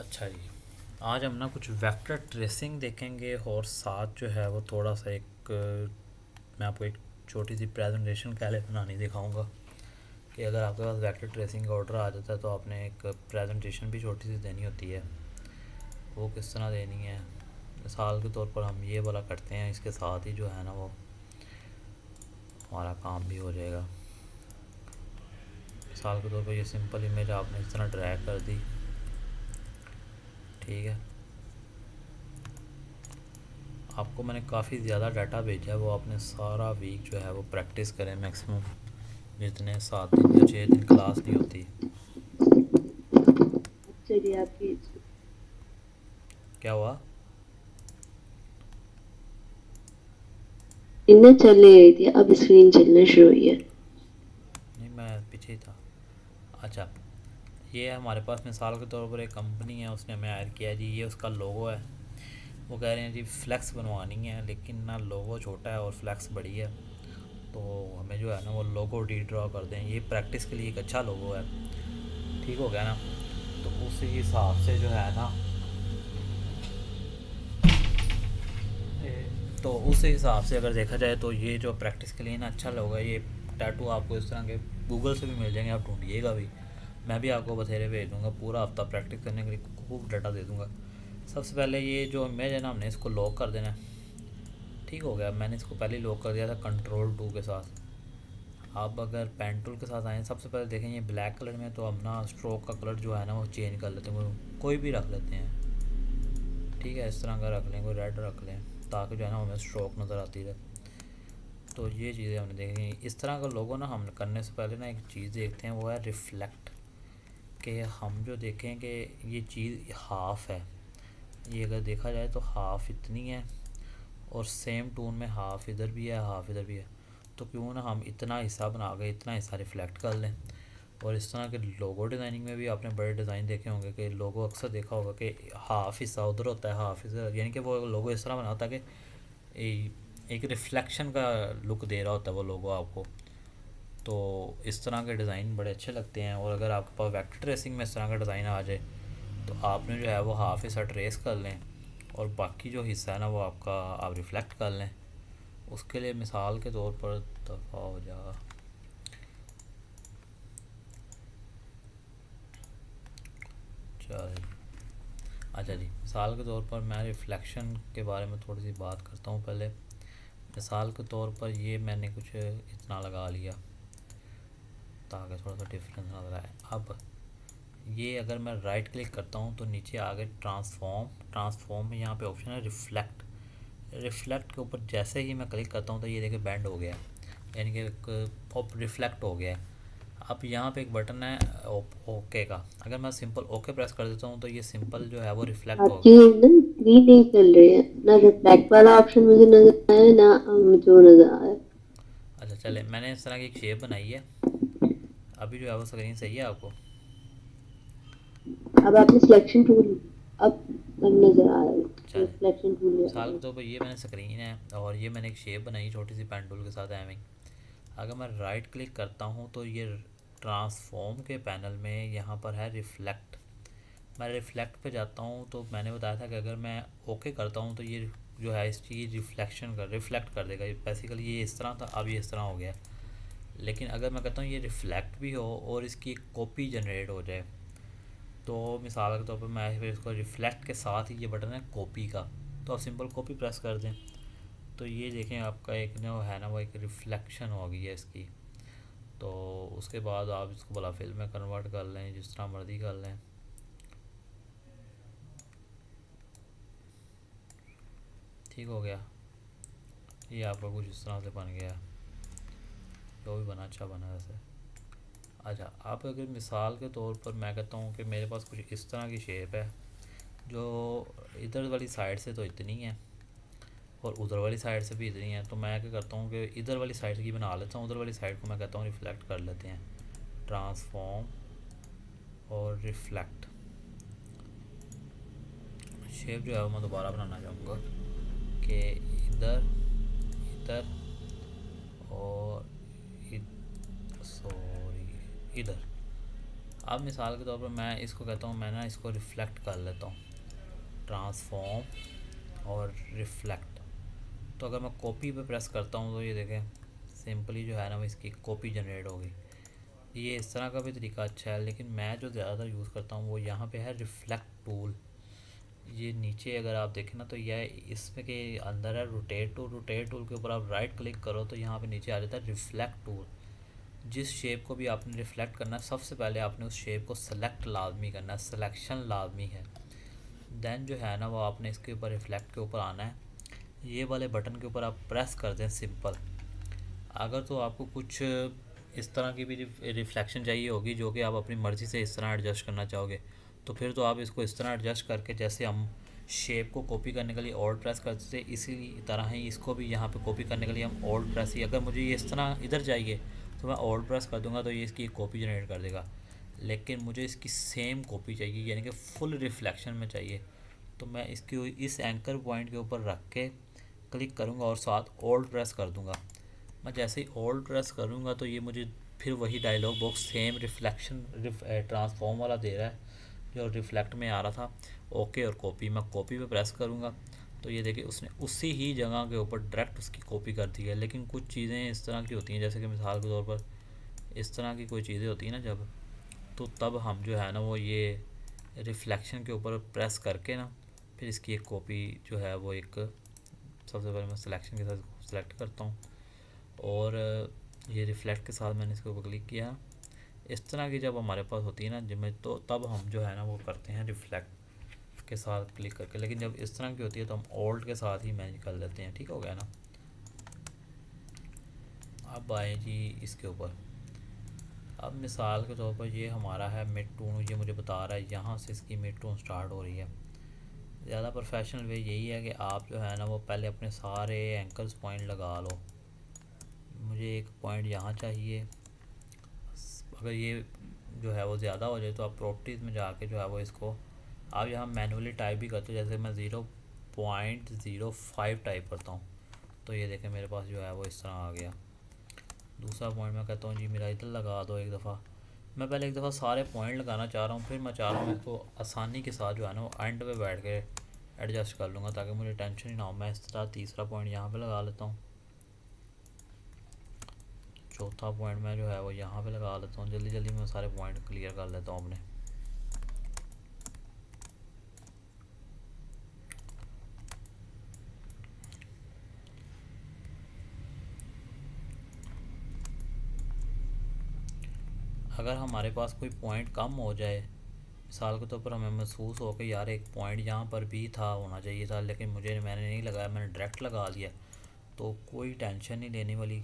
अच्छा जी, आज हम ना कुछ वेक्टर ट्रेसिंग देखेंगे और साथ जो है वो थोड़ा सा मैं आपको एक छोटी सी प्रेजेंटेशन पहले बनानी दिखाऊंगा कि अगर आपके पास वेक्टर ट्रेसिंग का ऑर्डर आ जाता है तो आपने एक प्रेजेंटेशन भी छोटी सी देनी होती है। वो किस तरह देनी है, मिसाल के तौर पर हम ये वाला करते हैं, इसके साथ ही जो है ना वो हमारा काम भी हो जाएगा। मिसाल के तौर पर ये सिंपल इमेज आपने इस तरह ड्रैग कर दी, ठीक है। आपको मैंने काफ़ी ज़्यादा डाटा भेजा है, वो आपने सारा वीक जो है वो प्रैक्टिस करें मैक्सिमम, जितने 7 दिन या 6 दिन क्लास नहीं होती। चलिए आपकी क्या हुआ? इनमें चल नहीं रही थी, अब स्क्रीन चलना शुरू हुई है। नहीं, मैं पीछे ही था। अच्छा, ये है हमारे पास मिसाल के तौर पर एक कंपनी है, उसने हमें हायर किया जी, ये उसका लोगो है। वो कह रहे हैं जी फ्लैक्स बनवानी है, लेकिन ना लोगो छोटा है और फ्लैक्स बड़ी है, तो हमें जो है ना वो लोगो डी ड्रॉ कर दें। ये प्रैक्टिस के लिए एक अच्छा लोगो है, ठीक हो गया ना। तो उसी हिसाब से जो है ना, तो उस हिसाब से अगर देखा जाए तो ये जो प्रैक्टिस के लिए ना अच्छा होगा। ये टैटू आपको इस तरह के गूगल से भी मिल जाएंगे, आप ढूंढिएगा भी। मैं भी आपको बथेरे भेज दूँगा, पूरा हफ्ता प्रैक्टिस करने के लिए खूब डाटा दे दूँगा। सबसे पहले ये जो इमेज है ना, हमने इसको लॉक कर देना है, ठीक हो गया। मैंने इसको पहले ही लॉक कर दिया था कंट्रोल 2 के साथ। आप अगर पेन टूल के साथ आएँ, सबसे पहले देखें ये ब्लैक कलर में, तो हम ना स्ट्रोक का कलर जो है ना वो चेंज कर लेते हैं, कोई भी रख लेते हैं, ठीक है। इस तरह का रख लें, कोई रेड रख लें, ताकि जो है ना हमें स्ट्रोक नज़र आती रहे। तो ये चीज़ें हमने देखी। इस तरह का लोगो ना हम करने से पहले ना एक चीज़ देखते हैं, वो है रिफ्लेक्ट। कि हम जो देखें कि ये चीज़ हाफ़ है, ये अगर देखा जाए तो हाफ़ इतनी है, और सेम टून में हाफ़ इधर भी है, हाफ़ इधर भी है। तो क्यों ना हम इतना हिस्सा बना के इतना हिस्सा रिफ्लेक्ट कर लें। और इस तरह के लोगो डिज़ाइनिंग में भी आपने बड़े डिज़ाइन देखे होंगे कि लोगो अक्सर देखा होगा कि हाफ़ हिस्सा उधर होता है, हाफ़ इधर, यानी कि वो लोगो इस तरह बना होता है कि एक रिफ्लेक्शन का लुक दे रहा होता है वो लोगो आपको। तो इस तरह के डिज़ाइन बड़े अच्छे लगते हैं। और अगर आपके पास वेक्टर ट्रेसिंग में इस तरह का डिज़ाइन आ जाए, तो आपने जो है वो हाफ हिस्सा ट्रेस कर लें, और बाकी जो हिस्सा है ना वो आपका आप रिफ़्लेक्ट कर लें। उसके लिए मिसाल के तौर पर दफ़ा हो जाएगा, चल। अच्छा जी, मिसाल के तौर पर मैं रिफ़्लेक्शन के बारे में थोड़ी सी बात करता हूँ पहले। मिसाल के तौर पर ये मैंने कुछ इतना लगा लिया ताकि थोड़ा सा डिफरेंस नज़र आए। अब ये अगर मैं राइट क्लिक करता हूँ तो नीचे आगे ट्रांसफॉर्म में यहाँ पे ऑप्शन है रिफ्लेक्ट। रिफ्लेक्ट के ऊपर जैसे ही मैं क्लिक करता हूँ तो ये देखिए बैंड हो गया, यानी कि पॉप रिफ्लेक्ट हो गया है। अब यहाँ पे एक बटन है ओके का, अगर मैं सिंपल ओके प्रेस कर देता हूँ तो ये सिंपल जो है वो रिफ्लेक्ट हो आपकी गया। ना स्क्रीन नहीं चल रही है, ना रिफ्लेक्ट वाला ऑप्शन मुझे नजर आया ना मुझे वो नजर आया। अच्छा चले, मैंने इस तरह की एक शेप बनाई है, अभी जो है वो स्क्रीन सही है आपको? अब आपने सिलेक्शन टूल अब नजर आ रहा है, चले, सिलेक्शन टूल आ मिसाल रहा के तौर पर ये मैंने स्क्रीन है, और ये मैंने एक शेप बनाई छोटी सी पेन टूल के साथ एवं। अगर मैं राइट क्लिक करता हूँ तो ये ट्रांसफॉर्म के पैनल में यहाँ पर है रिफ्लेक्ट। मैं रिफ्लेक्ट पे जाता हूँ तो मैंने बताया था कि अगर मैं ओके करता हूँ तो ये जो है इसकी रिफ्लेक्ट कर देगा। बेसिकली ये इस तरह था, अब ये इस तरह हो गया। लेकिन अगर मैं कहता हूँ ये रिफ्लेक्ट भी हो और इसकी एक कॉपी जनरेट हो जाए, तो मिसाल के तौर पर मैं फिर इसको रिफ्लेक्ट के साथ ही ये बटन है कॉपी का, तो आप सिंपल कॉपी प्रेस कर दें, तो ये देखें आपका एक ना है ना वो एक रिफ्लेक्शन हो गई है इसकी। तो उसके बाद आप इसको भला फिल में कन्वर्ट कर लें, जिस तरह मर्ज़ी कर लें, ठीक हो गया। ये आपका कुछ इस तरह से बन गया, जो भी बना अच्छा बना वैसे। अच्छा, आप अगर मिसाल के तौर पर मैं कहता हूँ कि मेरे पास कुछ इस तरह की शेप है, जो इधर वाली साइड से तो इतनी है और उधर वाली साइड से भी इतनी है, तो मैं क्या करता हूँ कि इधर वाली साइड की बना लेता हूँ, उधर वाली साइड को मैं कहता हूँ रिफ्लेक्ट कर लेते हैं। ट्रांसफॉर्म और रिफ्लेक्ट शेप जो है वो मैं दोबारा बनाना चाहूँगा कि इधर, इधर, और सॉरी, इधर। अब मिसाल के तौर पर मैं इसको कहता हूँ, मैं ना इसको रिफ़्लेक्ट कर लेता हूँ, ट्रांसफॉर्म और रिफ़्लेक्ट। तो अगर मैं कॉपी पे प्रेस करता हूँ तो ये देखें सिंपली जो है ना वो इसकी कॉपी जनरेट होगी। ये इस तरह का भी तरीका अच्छा है, लेकिन मैं जो ज़्यादातर यूज़ करता हूँ वो यहाँ पे है रिफ़्लेक्ट टूल। ये नीचे अगर आप देखें ना तो यह इसमें के अंदर है रोटेट टूल। रोटेट टूल के ऊपर आप राइट क्लिक करो तो यहाँ पे नीचे आ जाता है रिफ़्लेक्ट टूल। जिस शेप को भी आपने रिफ़्लेक्ट करना है सबसे पहले आपने उस शेप को सेलेक्ट लाजमी करना है, सिलेक्शन लाजमी है। देन जो है ना वो आपने इसके ऊपर रिफ़्लेक्ट के ऊपर आना है, ये वाले बटन के ऊपर आप प्रेस कर दें सिंपल। अगर तो आपको कुछ इस तरह की भी रिफ्लेक्शन चाहिए होगी जो कि आप अपनी मर्ज़ी से इस तरह एडजस्ट करना चाहोगे, तो फिर तो आप इसको इस तरह एडजस्ट करके, जैसे हम शेप को कॉपी करने के लिए ऑल्ट प्रेस करते थे इसी तरह ही इसको भी यहाँ पे कॉपी करने के लिए हम ऑल्ट प्रेस ही, अगर मुझे ये इस तरह इधर चाहिए तो मैं ऑल्ट प्रेस कर दूँगा तो ये इसकी कॉपी जनरेट कर देगा। लेकिन मुझे इसकी सेम कॉपी चाहिए यानी कि फुल रिफ्लेक्शन में चाहिए, तो मैं इसकी इस एंकर पॉइंट के ऊपर रख के क्लिक करूँगा और साथ ऑल्ट प्रेस कर दूँगा। मैं जैसे ही ऑल्ट प्रेस करूँगा तो ये मुझे फिर वही dialogue box same reflection transform वाला दे रहा है जो रिफ्लेक्ट में आ रहा था। ओके और कॉपी, मैं कॉपी पे प्रेस करूँगा तो ये देखिए उसने उसी ही जगह के ऊपर डायरेक्ट उसकी कॉपी कर दी है। लेकिन कुछ चीज़ें इस तरह की होती हैं, जैसे कि मिसाल के तौर पर इस तरह की कोई चीज़ें होती हैं ना जब, तो तब हम जो है ना वो ये रिफ्लेक्शन के ऊपर प्रेस करके ना फिर इसकी एक कॉपी जो है वो एक, सबसे पहले मैं सिलेक्शन के साथ सिलेक्ट करता हूँ और ये रिफ़्लेक्ट के साथ मैंने इसके ऊपर क्लिक किया। इस तरह की जब हमारे पास होती है ना जिनमें, तो तब हम जो है ना वो करते हैं रिफ़्लेक्ट के साथ क्लिक करके। लेकिन जब इस तरह की होती है तो हम ऑल्ट के साथ ही मैनेज कर लेते हैं। ठीक हो गया ना। अब आए जी इसके ऊपर। अब मिसाल के तौर पर ये हमारा है मिड टून, ये मुझे बता रहा है यहाँ से इसकी मिड टून स्टार्ट हो रही है। ज़्यादा प्रोफेशनल वे यही है कि आप जो है ना वो पहले अपने सारे एंकर्स पॉइंट लगा लो। मुझे एक पॉइंट यहाँ चाहिए, अगर ये जो है वो ज़्यादा हो जाए तो आप प्रॉपर्टीज़ में जाके जो है वो इसको आप यहाँ मैनुअली टाइप भी करते हो, जैसे मैं 0.05 टाइप करता हूँ तो ये देखें मेरे पास जो है वो इस तरह आ गया। दूसरा पॉइंट मैं कहता हूँ जी मेरा इधर लगा दो एक दफ़ा। मैं पहले एक दफ़ा सारे पॉइंट लगाना चाह रहा हूँ, फिर मैं चाह रहा हूँ इसको आसानी के साथ जो है ना वो एंड पे बैठ के एडजस्ट कर लूँगा ताकि मुझे टेंशन ही ना हो। मैं इस तरह तीसरा पॉइंट यहाँ पे लगा लेता हूँ, चौथा पॉइंट मैं जो है वो यहाँ पे लगा लेता हूँ। जल्दी जल्दी मैं सारे पॉइंट क्लियर कर लेता हूँ अपने। अगर हमारे पास कोई पॉइंट कम हो जाए, मिसाल के तौर पर हमें महसूस हो कि यार एक पॉइंट यहाँ पर भी था होना चाहिए था लेकिन मैंने नहीं लगाया, मैंने डायरेक्ट लगा दिया, तो कोई टेंशन नहीं लेने वाली।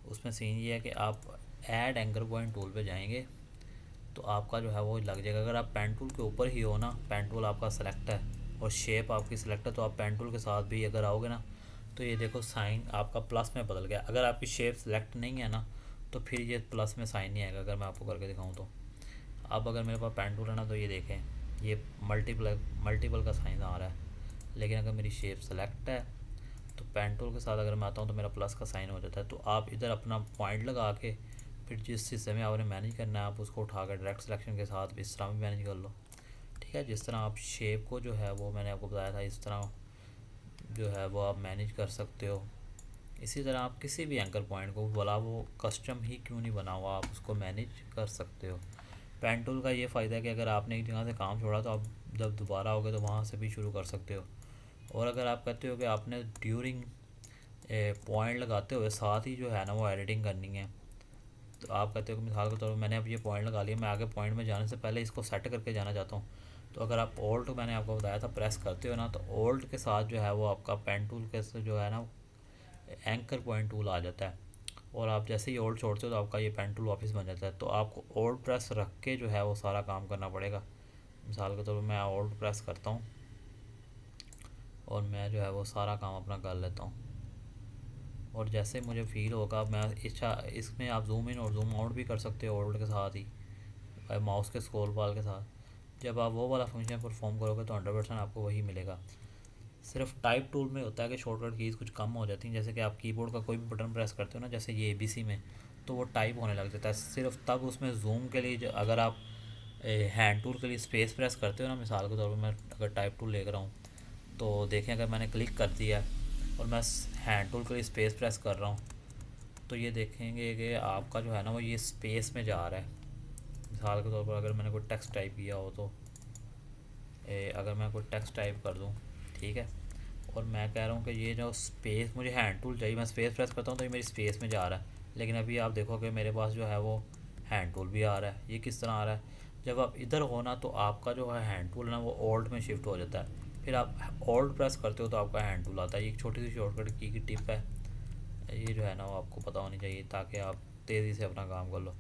उसमें सीन ये है कि आप ऐड एंकर पॉइंट टूल पे जाएंगे तो आपका जो है वो लग जाएगा। अगर आप पेन टूल के ऊपर ही हो ना, पेन टूल आपका सेलेक्ट है और शेप आपकी सेलेक्ट है, तो आप पेन टूल के साथ भी अगर आओगे ना तो ये देखो साइन आपका प्लस में बदल गया। अगर आपकी शेप सेलेक्ट नहीं है ना तो फिर ये प्लस में साइन नहीं आएगा। अगर मैं आपको करके दिखाऊँ तो अब अगर मेरे पास पेन टूल है ना तो ये देखें ये मल्टीपल का साइन आ रहा है। लेकिन अगर मेरी शेप सेलेक्ट है तो पेन टूल के साथ अगर मैं आता हूँ तो मेरा प्लस का साइन हो जाता है। तो आप इधर अपना पॉइंट लगा के फिर जिस हिस्से में आपने मैनेज करना है आप उसको उठा कर डायरेक्ट सिलेक्शन के साथ इस तरह भी मैनेज कर लो। ठीक है, जिस तरह आप शेप को जो है वो मैंने आपको बताया था इस तरह जो है वो आप मैनेज कर सकते हो। इसी तरह आप किसी भी एंकर पॉइंट को बोला वो कस्टम ही क्यों नहीं बना हुआ आप उसको मैनेज कर सकते हो। पेन टूल का ये फ़ायदा है कि अगर आपने एक जगह से काम छोड़ा तो आप जब दोबारा आओगे तो वहाँ से भी शुरू कर सकते हो। और अगर आप कहते हो कि आपने ड्यूरिंग पॉइंट लगाते हुए साथ ही जो है ना वो एडिटिंग करनी है, तो आप कहते हो कि मिसाल के तौर पर मैंने अब ये पॉइंट लगा लिया, मैं आगे पॉइंट में जाने से पहले इसको सेट करके जाना चाहता हूँ, तो अगर आप ऑल्ट मैंने आपको बताया था प्रेस करते हो ना तो ऑल्ट के साथ जो है वो आपका पेन टूल के जो है ना एंकर पॉइंट टूल आ जाता है। और आप जैसे ही ऑल्ट छोड़ते हो तो आपका ये पेन टूल वापस बन जाता है। तो आपको ऑल्ट प्रेस रख के जो है वो सारा काम करना पड़ेगा। मिसाल के तौर पर मैं ऑल्ट प्रेस करता हूँ और मैं जो है वो सारा काम अपना कर लेता हूँ। और जैसे मुझे फ़ील होगा मैं इसमें आप जूम इन और जूम आउट भी कर सकते हो ऑल्ट के साथ ही, माउस के स्क्रॉल बार के साथ। जब आप वो वाला फंक्शन परफॉर्म करोगे तो 100% आपको वही मिलेगा। सिर्फ टाइप टूल में होता है कि शॉर्टकट कीज़ कुछ कम हो जाती हैं, जैसे कि आप कीबोर्ड का कोई भी बटन प्रेस करते हो ना, जैसे ये ABC में, तो वो टाइप होने लग जाता है। सिर्फ तब उसमें जूम के लिए अगर आप हैंड टूल के लिए स्पेस प्रेस करते हो ना, मिसाल के तौर पर मैं अगर टाइप टूल लेकर आऊँ तो देखें अगर मैंने क्लिक कर दिया और मैं हैंड टूल के लिए स्पेस प्रेस कर रहा हूँ तो ये देखेंगे कि आपका जो है ना वो ये स्पेस में जा रहा है। मिसाल के तौर पर अगर मैंने कोई टेक्स्ट टाइप किया हो तो अगर मैं कोई टेक्स्ट टाइप कर दूँ, ठीक है, और मैं कह रहा हूँ कि ये जो स्पेस मुझे हैंड टूल चाहिए, मैं स्पेस प्रेस करता हूँ तो ये मेरी स्पेस में जा रहा है। लेकिन अभी आप देखो कि मेरे पास जो है वो हैंड टूल भी आ रहा है। ये किस तरह आ रहा है, जब आप इधर हो ना तो आपका जो है हैंड टूल ना वो ओल्ड में शिफ्ट हो जाता है, फिर आप ओल्ड प्रेस करते हो तो आपका हैंड टूल आता है। ये एक छोटी सी शॉर्टकट की टिप है, ये जो है ना वो आपको पता होनी चाहिए ताकि आप तेज़ी से अपना काम कर लो।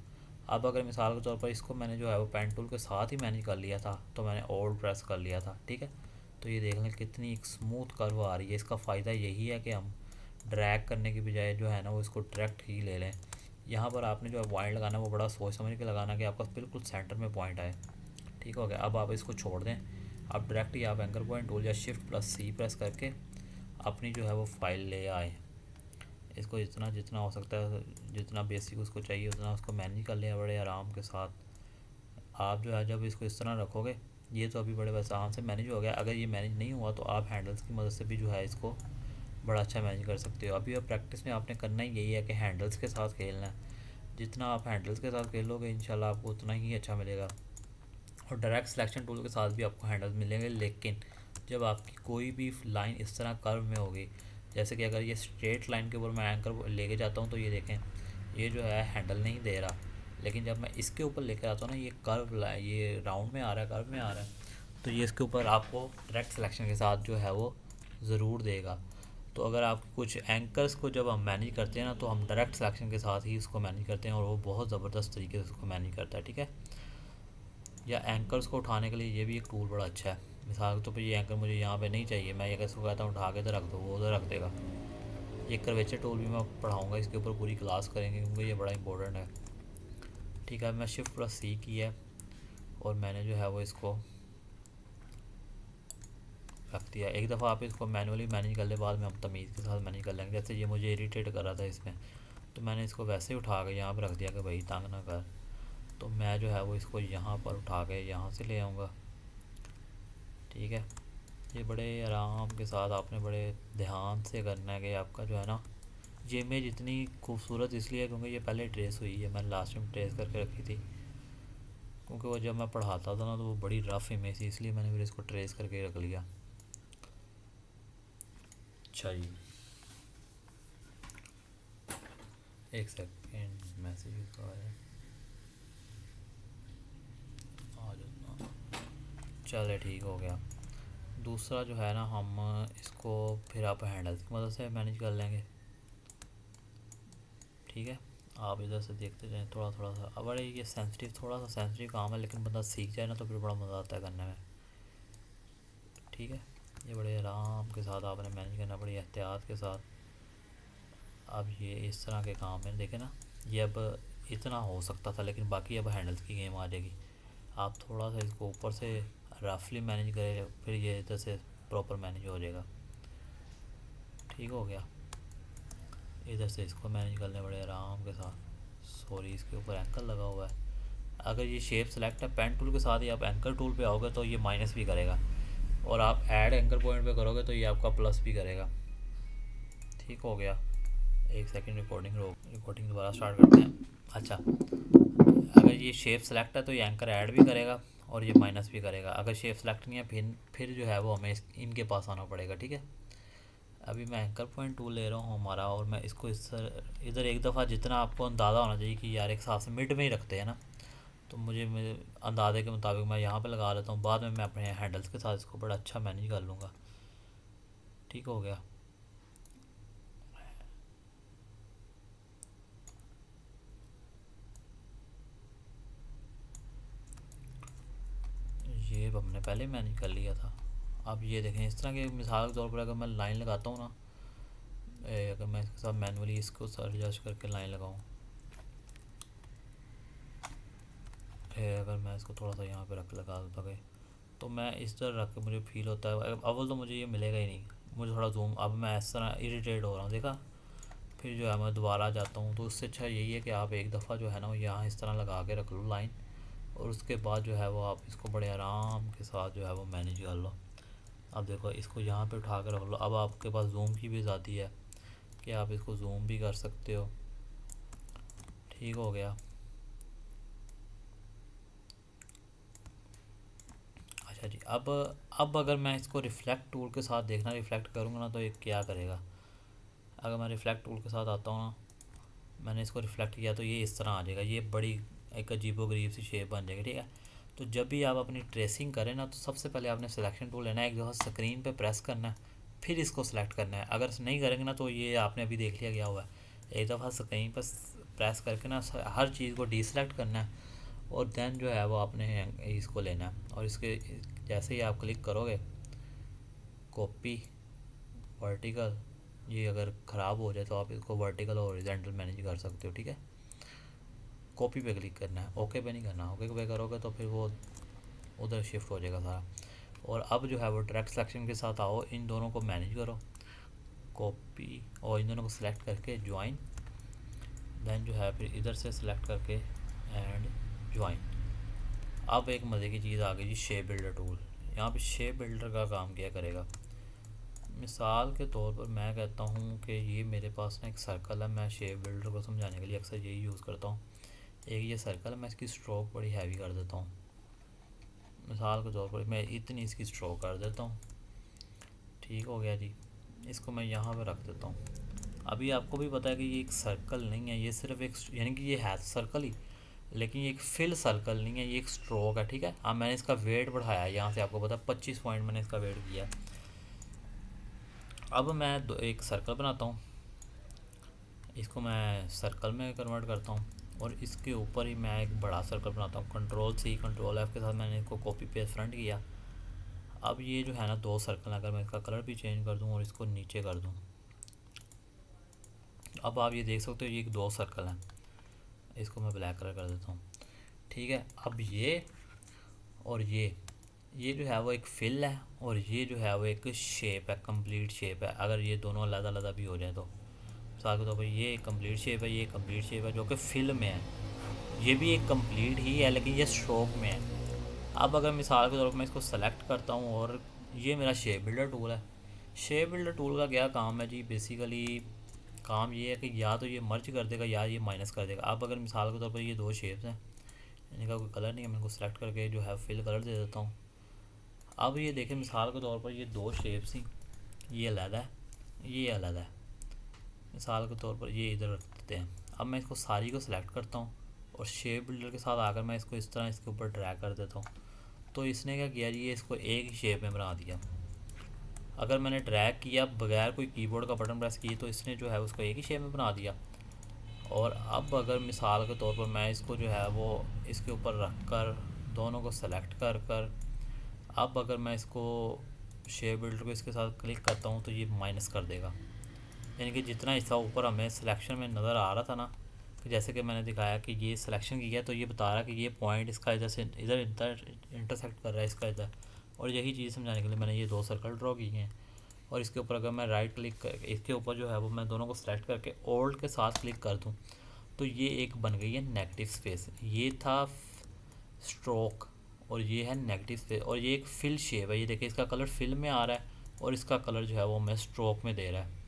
अब अगर मिसाल के तौर पर इसको मैंने जो है वो पेन टूल के साथ ही मैनेज कर लिया था तो मैंने ओल्ड प्रेस कर लिया था, ठीक है, तो ये देख लें कितनी एक स्मूथ कर्व आ रही है। इसका फ़ायदा यही है कि हम ड्रैग करने की बजाय जो है ना वो इसको डायरेक्ट ही ले लें। यहाँ पर आपने जो है पॉइंट लगाना वो बड़ा सोच समझ के लगाना कि आपका बिल्कुल सेंटर में पॉइंट आए। ठीक हो गया। अब आप इसको छोड़ दें, आप डायरेक्ट ही आप एंकर पॉइंट टूल या Shift+C प्रेस करके अपनी जो है वो फाइल ले आए। इसको जितना जितना हो सकता है, जितना बेसिक उसको चाहिए उतना उसको मैनेज कर लिया बड़े आराम के साथ। आप जो है जब इसको इस तरह रखोगे, ये तो अभी बड़े आसान से मैनेज हो गया। अगर ये मैनेज नहीं हुआ तो आप हैंडल्स की मदद से भी जो है इसको बड़ा अच्छा मैनेज कर सकते हो। अभी अब प्रैक्टिस में आपने करना ही यही है कि हैंडल्स के साथ खेलना है। जितना आप हैंडल्स के साथ खेलोगे इंशाल्लाह आपको उतना ही अच्छा मिलेगा। और डायरेक्ट सिलेक्शन टूल के साथ भी आपको हैंडल्स मिलेंगे, लेकिन जब आपकी कोई भी लाइन इस तरह कर्व में होगी, जैसे कि अगर ये स्ट्रेट लाइन के ऊपर मैं एंकर लेके जाता हूँ तो ये देखें ये जो है हैंडल नहीं दे रहा, लेकिन जब मैं इसके ऊपर लेकर आता हूँ ना ये कर्व ये राउंड में आ रहा है, कर्व में आ रहा है, तो ये इसके ऊपर आपको डायरेक्ट सिलेक्शन के साथ जो है वो ज़रूर देगा। तो अगर आप कुछ एंकर्स को जब हम मैनेज करते हैं ना तो हम डायरेक्ट सिलेक्शन के साथ ही इसको मैनेज करते हैं और वो बहुत ज़बरदस्त तरीके से उसको मैनेज करता है, ठीक है। या एंकर्स को उठाने के लिए ये भी एक टूल बड़ा अच्छा है। मिसाल के तौर पर ये एंकर मुझे यहाँ पे नहीं चाहिए, मैं ये कैसे कहता हूँ उठा के तो रख दो, वो उधर रख देगा। ये कर्वेचर टूल भी मैं पढ़ाऊँगा, इसके ऊपर पूरी क्लास करेंगे क्योंकि ये बड़ा इंपॉर्टेंट है। ठीक है, मैं Shift+C किया और मैंने जो है वो इसको रख दिया। एक दफ़ा आप इसको मैनुअली मैनेज कर ले, बाद में हम तमीज़ के साथ मैनेज कर लेंगे। जैसे ये मुझे इरीटेट कर रहा था इसमें, तो मैंने इसको वैसे ही उठा के यहाँ पर रख दिया कि भाई तंग ना कर। तो मैं जो है वो इसको यहाँ पर उठा के यहाँ से ले आऊँगा, ठीक है। ये बड़े आराम के साथ आपने बड़े ध्यान से करना है कि आपका जो है ना ये इमेज इतनी खूबसूरत इसलिए है क्योंकि ये पहले ट्रेस हुई है, मैंने लास्ट में ट्रेस करके रखी थी क्योंकि वो जब मैं पढ़ाता था ना तो वो बड़ी रफ़ इमेज थी, इसलिए मैंने फिर इसको ट्रेस करके रख लिया। अच्छा जी, एक सेकेंड मैसेज आ जाता, चले ठीक हो गया। दूसरा जो है ना हम इसको फिर आप हैंडल्स की मदद से मैनेज कर लेंगे, ठीक है। आप इधर से देखते जाएं थोड़ा थोड़ा सा। अब बड़े ये सेंसिटिव थोड़ा सा सेंसिटिव काम है, लेकिन बंदा सीख जाए ना तो फिर बड़ा मज़ा आता है करने में, ठीक है। ये बड़े आराम के साथ आपने मैनेज करना, बड़ी एहतियात के साथ। अब ये इस तरह के काम है, देखें ना ये अब इतना हो सकता था, लेकिन बाकी अब हैंडल्स की गेम आ जाएगी। आप थोड़ा सा इसको ऊपर से रफली मैनेज करें, फिर ये इधर से प्रॉपर मैनेज हो जाएगा, ठीक हो गया। इधर से इसको मैनेज कर लें बड़े आराम के साथ। सॉरी, इसके ऊपर एंकर लगा हुआ है। अगर ये शेप सेलेक्ट है पेन टूल के साथ ही आप एंकर टूल पे आओगे तो ये माइनस भी करेगा, और आप ऐड एंकर पॉइंट पे करोगे तो ये आपका प्लस भी करेगा, ठीक हो गया। एक सेकंड, रिकॉर्डिंग दोबारा स्टार्ट करते हैं। अच्छा, अगर ये शेप सेलेक्ट है तो ये एंकर ऐड भी करेगा और ये माइनस भी करेगा। अगर शेप सेलेक्ट नहीं है फिर जो है वो हमें इनके पास आना पड़ेगा, ठीक है। अभी मैं एंकर पॉइंट टूल ले रहा हूँ हमारा, और मैं इसको इधर एक दफ़ा जितना आपको अंदाज़ा होना चाहिए कि यार एक हिसाब से मिड में ही रखते हैं ना, तो मुझे मेरे अंदाजे के मुताबिक मैं यहाँ पे लगा लेता हूँ, बाद में मैं अपने हैंडल्स के साथ इसको बड़ा अच्छा मैनेज कर लूँगा, ठीक हो गया। ये हमने पहले मैनेज कर लिया था। अब ये देखें इस तरह के मिसाल के तौर पर अगर मैं लाइन लगाता हूँ ना, अगर मैं इसके साथ मैनुअली इसको एडजस्ट करके लाइन लगाऊँ, अगर मैं इसको थोड़ा सा यहाँ पे रख लगा दूँ ताकि, तो मैं इस तरह रख के मुझे फील होता है अव्वल तो मुझे ये मिलेगा ही नहीं, मुझे थोड़ा जूम। अब मैं इस तरह इरिटेट हो रहा हूँ, देखा, फिर जो है मैं दोबारा जाता हूँ। तो उससे अच्छा यही है कि आप एक दफ़ा जो है ना यहाँ इस तरह लगा के रख लो लाइन, और उसके बाद जो है वो आप इसको बड़े आराम के साथ जो है वो मैनेज कर लो। अब देखो इसको यहाँ पे उठा कर रख लो। अब आपके पास जूम की भी आज़ादी है कि आप इसको जूम भी कर सकते हो। ठीक हो गया। अच्छा जी, अब अगर मैं इसको रिफ़्लेक्ट टूल के साथ देखना रिफ़्लेक्ट करूँगा ना तो ये क्या करेगा। अगर मैं रिफ़्लेक्ट टूल के साथ आता हूँ ना, मैंने इसको रिफ़्लेक्ट किया तो ये इस तरह आ जाएगा। ये बड़ी एक अजीबोगरीब सी शेप बन जाएगी। ठीक है, तो जब भी आप अपनी ट्रेसिंग करें ना तो सबसे पहले आपने सिलेक्शन टूल लेना है, एक दफ़ा स्क्रीन पे प्रेस करना है, फिर इसको सिलेक्ट करना है। अगर नहीं करेंगे ना तो ये आपने अभी देख लिया गया हुआ है। एक दफ़ा स्क्रीन पर प्रेस करके ना हर चीज़ को डीसेलेक्ट करना है और देन जो है वो आपने इसको लेना है। और इसके जैसे ही आप क्लिक करोगे कॉपी वर्टिकल, ये अगर ख़राब हो जाए तो आप इसको वर्टिकल और हॉरिजॉन्टल मैनेज कर सकते हो। ठीक है, कॉपी पे क्लिक करना है, ओके पे नहीं करना। ओके पे करोगे तो फिर वो उधर शिफ्ट हो जाएगा सारा। और अब जो है वो ट्रैक सिलेक्शन के साथ आओ, इन दोनों को मैनेज करो, कॉपी और इन दोनों को सिलेक्ट करके ज्वाइन, देन जो है फिर इधर से सिलेक्ट करके एंड ज्वाइन। अब एक मज़े की चीज़ आ गई जी, शेप बिल्डर टूल। यहाँ पे शेप बिल्डर का काम क्या करेगा। मिसाल के तौर पर मैं कहता हूँ कि ये मेरे पास ना एक सर्कल है, मैं शेप बिल्डर को समझाने के लिए अक्सर यही यूज़ करता हूँ। एक ये सर्कल है, मैं इसकी स्ट्रोक बड़ी हैवी कर देता हूँ। मिसाल के तौर पर मैं इतनी इसकी स्ट्रोक कर देता हूँ। ठीक हो गया जी, इसको मैं यहाँ पे रख देता हूँ। अभी आपको भी पता है कि ये एक सर्कल नहीं है, ये सिर्फ एक यानी कि ये है सर्कल ही, लेकिन ये एक फिल सर्कल नहीं है, ये एक स्ट्रोक है। ठीक है, अब मैंने इसका वेट बढ़ाया, यहाँ से आपको पता है 25 पॉइंट मैंने इसका वेट किया। अब मैं एक सर्कल बनाता हूँ, इसको मैं सर्कल में कन्वर्ट करता हूँ और इसके ऊपर ही मैं एक बड़ा सर्कल बनाता हूँ। कंट्रोल-C कंट्रोल-F के साथ मैंने इसको कॉपी पेस्ट फ्रंट किया। अब ये जो है ना दो सर्कल, अगर मैं इसका कलर भी चेंज कर दूँ और इसको नीचे कर दूँ, अब आप ये देख सकते हो ये एक दो सर्कल हैं। इसको मैं ब्लैक कलर कर देता हूँ। ठीक है, अब ये और ये जो है वो एक फिल है और ये जो है वो एक शेप है, कंप्लीट शेप है। अगर ये दोनों अलग अलग भी हो जाए तो मिसाल के तौर पर ये एक कंप्लीट शेप है, ये एक कंप्लीट शेप है जो कि फिल में है। ये भी एक कंप्लीट ही है लेकिन ये स्ट्रोक में है। अब अगर मिसाल के तौर पर मैं इसको सेलेक्ट करता हूँ और ये मेरा शेप बिल्डर टूल है। शेप बिल्डर टूल का क्या काम है जी, बेसिकली काम ये है कि या तो ये मर्ज कर देगा या ये माइनस कर देगा। अब अगर मिसाल के तौर पर ये दो शेप्स हैं, इनका कोई कलर नहीं है, मैं इनको सेलेक्ट करके जो है फिल कलर दे देता हूँ। अब ये देखें मिसाल के तौर पर ये दो शेप्स ही, ये अलग है, ये अलग है। मिसाल के तौर पर ये इधर रख देते हैं। अब मैं इसको सारी को सिलेक्ट करता हूँ और शेप बिल्डर के साथ आकर मैं इसको इस तरह इसके ऊपर ड्रैग कर देता हूँ। तो इसने क्या किया जी, ये इसको एक ही शेप में बना दिया। अगर मैंने ड्रैग किया बगैर कोई कीबोर्ड का बटन प्रेस किए तो इसने जो है उसको एक ही शेप में बना दिया। और अब अगर मिसाल के तौर पर मैं इसको जो है वो इसके ऊपर रख कर दोनों को सेलेक्ट कर कर अब अगर मैं इसको शेप बिल्डर को इसके साथ क्लिक करता हूँ तो ये माइनस कर देगा। यानी कि जितना हिस्सा ऊपर हमें सिलेक्शन में नज़र आ रहा था ना, कि जैसे कि मैंने दिखाया कि ये सिलेक्शन किया तो ये बता रहा है कि ये पॉइंट इसका इधर से इधर इंटरसेक्ट कर रहा है इसका इधर। और यही चीज़ समझाने के लिए मैंने ये दो सर्कल ड्रॉ किए हैं। और इसके ऊपर अगर मैं राइट क्लिक कर इसके ऊपर जो है वो मैं दोनों को सेलेक्ट करके ओल्ड के साथ क्लिक कर दूँ तो ये एक बन गई है नेगेटिव स्पेस। ये था स्ट्रोक और ये है नेगेटिव स्पेस और ये एक फिल शेप है। ये देखिए इसका कलर फिल में आ रहा है और इसका कलर जो है वो मैं स्ट्रोक में दे रहा है।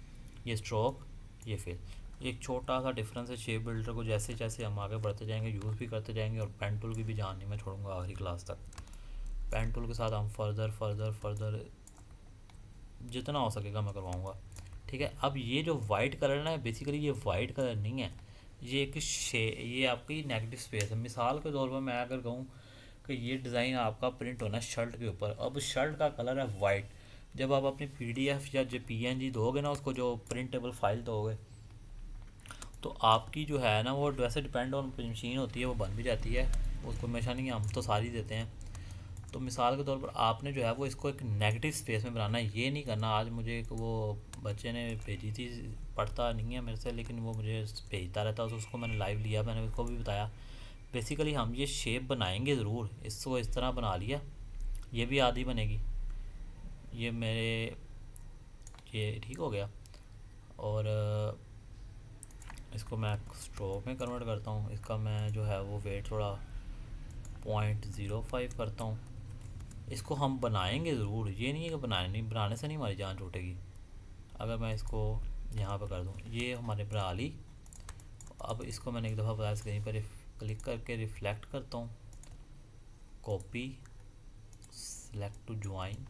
ये स्ट्रोक, ये फिल, एक छोटा सा डिफरेंस है। शेप बिल्डर को जैसे जैसे हम आगे बढ़ते जाएंगे यूज़ भी करते जाएंगे और पेन टूल की भी जान नहीं मैं छोड़ूंगा आखिरी क्लास तक। पेन टूल के साथ हम फर्दर फर्दर फर्दर जितना हो सकेगा मैं करवाऊँगा। ठीक है, अब ये जो वाइट कलर ना बेसिकली ये वाइट कलर नहीं है, ये एक ये आपकी नेगेटिव स्पेस है। मिसाल के तौर पर मैं अगर कहूँ कि ये डिज़ाइन आपका प्रिंट होना शर्ट के ऊपर, अब शर्ट का कलर है वाइट। जब आप अपनी PDF या जो PNG दोगे ना उसको, जो प्रिंटेबल फाइल दोगे, तो आपकी जो है ना वो वैसे डिपेंड ऑन मशीन होती है, वो बन भी जाती है, उसको हमेशा नहीं, हम तो सारी देते हैं। तो मिसाल के तौर पर आपने जो है वो इसको एक नेगेटिव स्पेस में बनाना है, ये नहीं करना। आज मुझे एक वो बच्चे ने भेजी थी, पढ़ता नहीं है मेरे से लेकिन वो मुझे भेजता रहता है, तो उसको मैंने लाइव लिया, मैंने उसको भी बताया। बेसिकली हम ये शेप बनाएंगे ज़रूर, इसको इस तरह बना लिया, ये भी आधी बनेगी, ये मेरे ये ठीक हो गया। और इसको मैं स्ट्रोक में कन्वर्ट करता हूँ, इसका मैं जो है वो वेट थोड़ा 0.05 करता हूँ। इसको हम बनाएंगे ज़रूर, ये नहीं है कि बनाने से नहीं हमारी जान छूटेगी। अगर मैं इसको यहाँ पर कर दूँ, ये हमारे बना ली। अब इसको मैंने एक दफ़ा बताया, स्क्रीन पर क्लिक करके रिफ्लेक्ट करता हूँ, copy, select to join,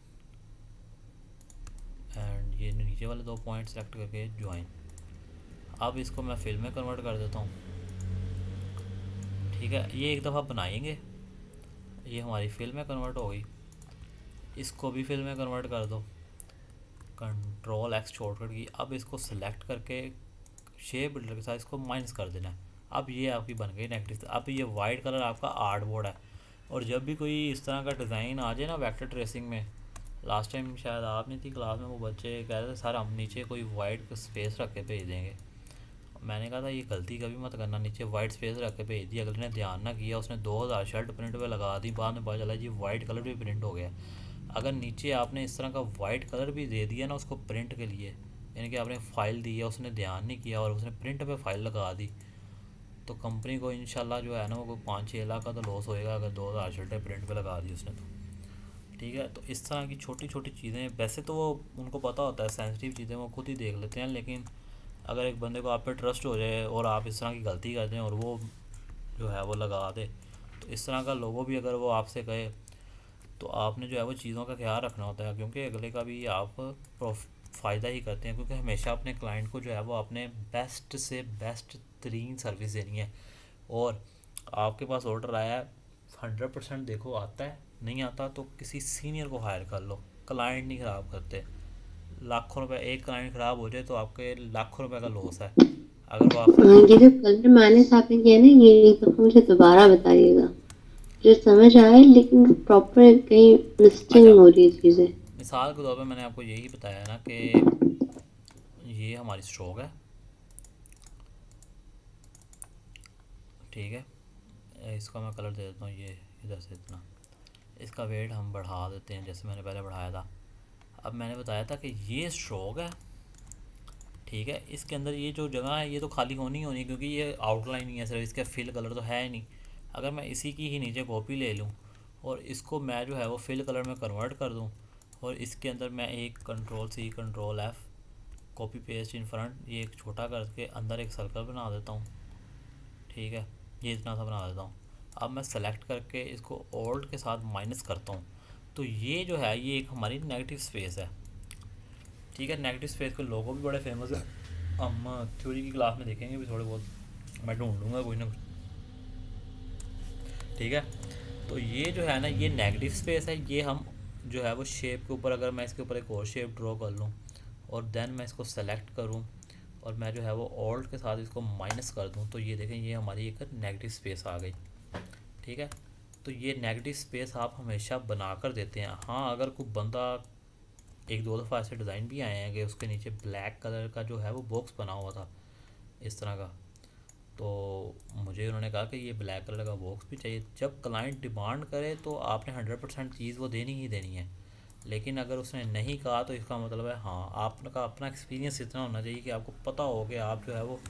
and ये नीचे वाले 2 पॉइंट सेलेक्ट करके ज्वाइन। अब इसको मैं फिल में कन्वर्ट कर देता हूँ। ठीक है, ये एक दफ़ा बनाएंगे, ये हमारी फिल में कन्वर्ट हो गई। इसको भी फिल में कन्वर्ट कर दो, कंट्रोल एक्स शॉर्टकट की। अब इसको सिलेक्ट करके शेप बिल्डर के साथ इसको माइनस कर देना है। अब ये आपकी बन गई नेगेटिव। अब ये वाइट कलर आपका आर्टबोर्ड है। और जब भी कोई इस तरह का डिज़ाइन आ जाए ना वेक्टर ट्रेसिंग में, लास्ट टाइम शायद आप नहीं थी क्लास में, वो बच्चे कह रहे थे सर हम नीचे कोई वाइट स्पेस रख के भेज देंगे। मैंने कहा था ये गलती कभी मत करना, नीचे वाइट स्पेस रख के भेज दी। अगले ने ध्यान ना किया, उसने 2000 शर्ट प्रिंट पे लगा दी, बाद में पता चला जी वाइट कलर भी प्रिंट हो गया। अगर नीचे आपने इस तरह का वाइट कलर भी दे दिया ना उसको प्रिंट के लिए, यानी कि आपने फ़ाइल दी है, उसने ध्यान नहीं किया और उसने प्रिंट पे फाइल लगा दी, तो कंपनी को इंशाल्लाह जो है ना वो 5-6 लाख का तो लॉस होएगा, अगर 2000 शर्टें प्रिंट पे लगा दी उसने तो। ठीक है, तो इस तरह की छोटी छोटी चीज़ें, वैसे तो वो उनको पता होता है, सेंसिटिव चीज़ें वो खुद ही देख लेते हैं, लेकिन अगर एक बंदे को आप पे ट्रस्ट हो जाए और आप इस तरह की गलती कर दें और वो जो है वो लगा दे, तो इस तरह का लोगो भी अगर वो आपसे कहे, तो आपने जो है वो चीज़ों का ख्याल रखना होता है, क्योंकि अगले का भी आप फ़ायदा ही करते हैं। क्योंकि हमेशा अपने क्लाइंट को जो है वो आपने बेस्ट से बेस्ट तरीन सर्विस देनी है। और आपके पास ऑर्डर आया है, 100% देखो आता है, नहीं आता तो किसी सीनियर को हायर कर लो, क्लाइंट नहीं ख़राब करते। लाखों रुपए, एक क्लाइंट ख़राब हो जाए तो आपके लाखों रुपए का लॉस है। अगर वो आपसे हाँ, ये जो कलर मैंने आपने किया ना, ये एक दफ़ा मुझे दोबारा बताइएगा, मुझे समझ आया लेकिन प्रॉपर कहीं अच्छा, मिस्टिंग हो रही है चीज़ें। मिसाल के तौर पे मैंने आपको यही बताया ना कि ये हमारी स्ट्रोक है। ठीक है, इसका मैं कलर दे देता हूँ, ये इधर से इतना, इसका वेट हम बढ़ा देते हैं जैसे मैंने पहले बढ़ाया था। अब मैंने बताया था कि ये स्ट्रोक है। ठीक है, इसके अंदर ये जो जगह है ये तो खाली होनी होनी, क्योंकि ये आउटलाइन ही है सिर्फ, इसका फिल कलर तो है ही नहीं। अगर मैं इसी की ही नीचे कॉपी ले लूँ और इसको मैं जो है वो फिल कलर में कन्वर्ट कर दूँ, और इसके अंदर मैं एक control-C कंट्रोल-F copy paste in front, ये एक छोटा करके अंदर एक सर्कल बना देता हूँ। ठीक है, ये इतना सा बना देता हूँ। अब मैं सेलेक्ट करके इसको ऑल्ट के साथ माइनस करता हूँ, तो ये जो है ये एक हमारी नेगेटिव स्पेस है। ठीक है, नेगेटिव स्पेस के लोगो भी बड़े फेमस है, हम थ्योरी की क्लास में देखेंगे भी थोड़े बहुत, मैं ढूंढ लूँगा कोई ना कुछ। ठीक है, तो ये जो है ना ये नेगेटिव स्पेस है, ये हम जो है वो शेप के ऊपर, अगर मैं इसके ऊपर एक और शेप ड्रॉ कर लूँ और देन मैं इसको सेलेक्ट करूँ और मैं जो है वो ऑल्ट के साथ इसको माइनस कर दूँ, तो ये देखें ये हमारी एक नेगेटिव स्पेस आ गई। ठीक है, तो ये नेगेटिव स्पेस आप हमेशा बना कर देते हैं। हाँ, अगर कोई बंदा, एक दो दफ़ा ऐसे डिज़ाइन भी आए हैं कि उसके नीचे ब्लैक कलर का जो है वो बॉक्स बना हुआ था इस तरह का, तो मुझे उन्होंने कहा कि ये ब्लैक कलर का बॉक्स भी चाहिए। जब क्लाइंट डिमांड करे तो आपने 100% चीज़ वो देनी ही देनी है, लेकिन अगर उसने नहीं कहा तो इसका मतलब है हाँ आपका अपना एक्सपीरियंस इतना होना चाहिए कि आपको पता हो कि आप जो है वो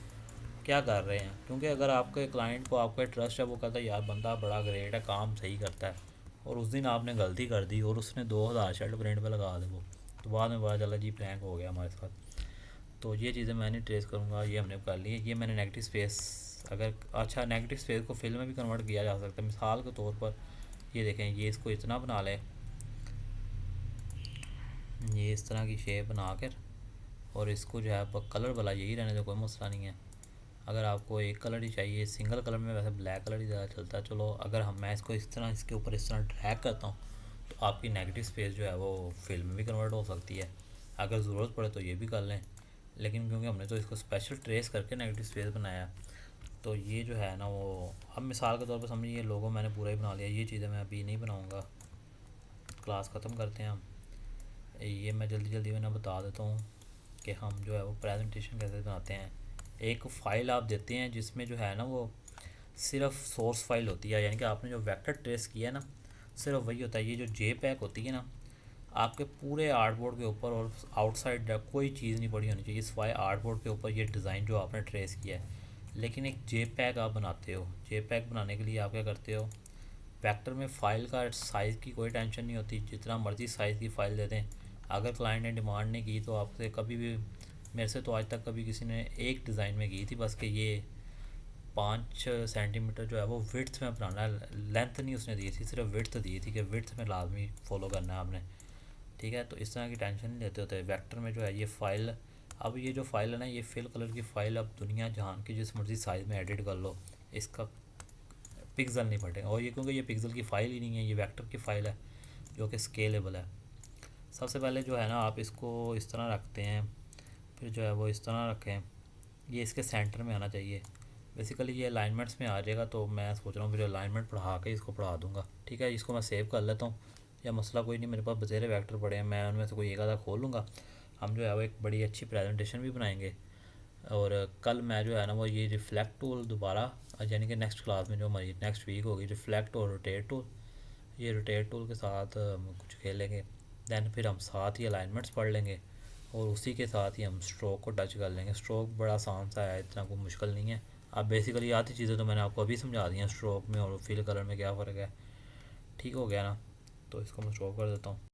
क्या कर रहे हैं। क्योंकि अगर आपके क्लाइंट को आपका ट्रस्ट है, वो कहता है यार बंदा बड़ा ग्रेट है, काम सही करता है, और उस दिन आपने गलती कर दी और उसने 2000 शर्ट प्रिंट पे लगा दे वो, तो बाद में पता चला जी प्रैंक हो गया हमारे साथ। तो ये चीज़ें मैं नहीं ट्रेस करूँगा, ये हमने कर ली है। ये मैंने नेगेटिव स्पेस, अगर अच्छा नेगेटिव स्पेस को फिल में भी कन्वर्ट किया जा सकता है। मिसाल के तौर पर ये देखें, ये इसको इतना बना लें, ये इस तरह की शेप बना कर, और इसको जो है कलर वाला यही रहने दो, कोई मसला नहीं है। अगर आपको एक कलर ही चाहिए, सिंगल कलर में वैसे ब्लैक कलर ही ज़्यादा चलता है। चलो अगर मैं इसको इस तरह इसके ऊपर इस तरह ड्रैग करता हूँ तो आपकी नेगेटिव स्पेस जो है वो फिल में भी कन्वर्ट हो सकती है। अगर ज़रूरत पड़े तो ये भी कर लें, लेकिन क्योंकि हमने तो इसको स्पेशल ट्रेस करके नेगेटिव स्पेस बनाया, तो ये जो है ना वो, अब मिसाल के तौर पर समझिए ये लोगो मैंने पूरा ही बना लिया। ये चीज़ें मैं अभी नहीं बनाऊँगा, क्लास ख़त्म करते हैं हम। ये मैं जल्दी जल्दी में ना बता देता हूँ कि हम जो है वो प्रेजेंटेशन कैसे बनाते हैं। एक फ़ाइल आप देते हैं जिसमें जो है ना वो सिर्फ सोर्स फाइल होती है, यानी कि आपने जो वेक्टर ट्रेस किया है ना सिर्फ वही होता है। ये जो JPEG होती है ना, आपके पूरे आर्टबोर्ड के ऊपर और आउटसाइड कोई चीज़ नहीं पड़ी होनी चाहिए। इस फाइल आर्टबोर्ड के ऊपर ये डिज़ाइन जो आपने ट्रेस किया है, लेकिन एक JPEG आप बनाते हो। JPEG बनाने के लिए आप क्या करते हो, वेक्टर में फ़ाइल का साइज़ की कोई टेंशन नहीं होती, जितना मर्ज़ी साइज़ की फ़ाइल दे दें। अगर क्लाइंट ने डिमांड नहीं की तो आपसे कभी भी, मेरे से तो आज तक कभी किसी ने एक डिज़ाइन में की थी बस कि ये 5 सेंटीमीटर जो है वो विड्थ में बनाना है, लेंथ नहीं उसने दी थी, सिर्फ विड्थ दी थी कि विड्थ में लाजमी फॉलो करना है आपने। ठीक है, तो इस तरह की टेंशन नहीं लेते होते वेक्टर में जो है ये फ़ाइल। अब ये जो फ़ाइल है ना, ये फिल कलर की फ़ाइल अब दुनिया जहान की जिस मर्ज़ी साइज़ में एडिट कर लो, इसका पिक्सल नहीं फटेगा। और ये क्योंकि ये पिक्सल की फ़ाइल ही नहीं है, ये वेक्टर की फ़ाइल है जो कि स्केलेबल है। सबसे पहले जो है ना, आप इसको इस तरह रखते हैं, फिर जो है वो इस तरह रखें, ये इसके सेंटर में आना चाहिए। बेसिकली ये अलाइनमेंट्स में आ जाएगा, तो मैं सोच रहा हूँ फिर अलाइनमेंट पढ़ा के इसको पढ़ा दूँगा। ठीक है, इसको मैं सेव कर लेता हूँ, या मसला कोई नहीं, मेरे पास बतेरे वेक्टर पड़े हैं, मैं उनमें से कोई एक आधा खोल लूँगा। हम जो है वो एक बड़ी अच्छी प्रेजेंटेशन भी बनाएंगे। और कल मैं जो है ना वो ये रिफ़्लेक्ट टूल दोबारा, यानी कि नेक्स्ट क्लास में जो हमारी नेक्स्ट वीक होगी, रिफ़्लेक्ट और रोटेट टूल, ये रोटेट टूल के साथ हम कुछ खेलेंगे। दैन फिर हम साथ ही अलाइनमेंट्स पढ़ लेंगे, और उसी के साथ ही हम स्ट्रोक को टच कर लेंगे। स्ट्रोक बड़ा आसान सा है, इतना कोई मुश्किल नहीं है। अब बेसिकली आधी चीज़ें तो मैंने आपको अभी समझा दी हैं, स्ट्रोक में और फिल कलर में क्या फ़र्क है। ठीक हो गया ना, तो इसको मैं स्ट्रोक कर देता हूँ।